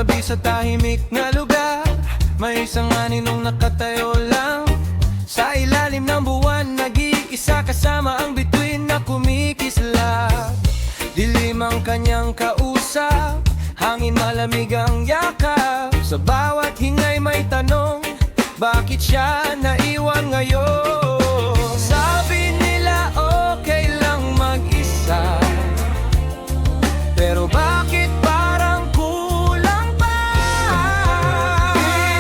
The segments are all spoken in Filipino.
gabi sa tahimik na lugar, may isang aninong nakatayo lang sa ilalim ng buwan, nag-iisa kasama ang bituin na kumikislap. Dilim ang kanyang kausap, hangin malamig ang yakap. Sa bawat hingay may tanong, bakit siya naiwan ngayon? Sabi nila okay lang mag-isa, pero bakit parang kulang pa?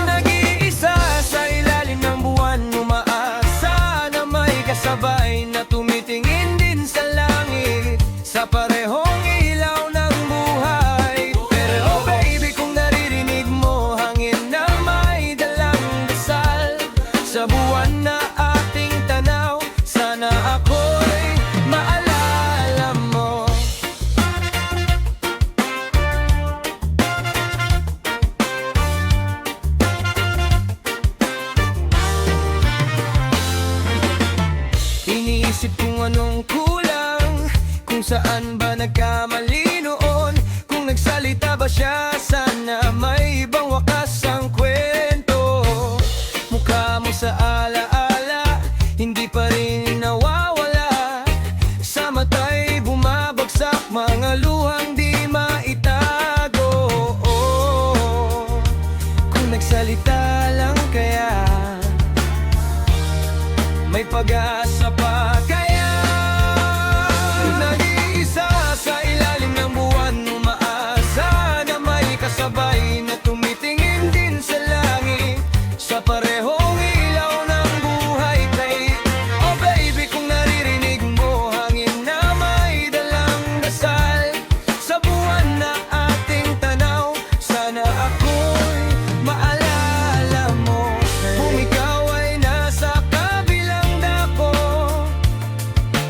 Nag-iisa sa ilalim ng buwan, umaasa na may kasabay na tumitingin din sa langit, sa parehong ilaw ng buhay. Pero oh baby, kung naririnig mo hangin na may dalang dasal, sa buwan na ating tanaw, sana ako'y maalala mo. Iniisip kung anong kulang, kung saan ba nagkamali noon, kung nagsalita ba siya, sana may ibang wakas ang kwento. Mukha mo sa alaala, hindi pa rin nawawala, sa mata'y bumabagsak mga luhang di maitago. Kung nagsalita lang kaya, may pag-asa pa kaya? Nag-iisa sa ilalim ng buwan, umaasa na may kasabay na tumitingin din sa langit, sa parehong ilaw ng buhay. Kay oh baby, kung naririnig mo hangin na may dalang dasal, sa buwan na ating tanaw, sana ako'y maalala mo. Kung ikaw ay nasa kabilang dako,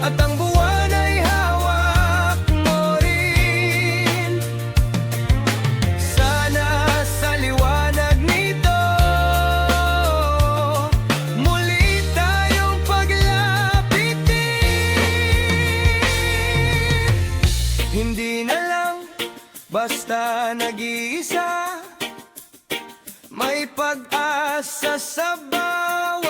at ang buwan ay hawak mo rin, sana sa liwanag nito muli tayong paglapitin. Hindi na lang basta nag-iisa, may pag-asa sa bawat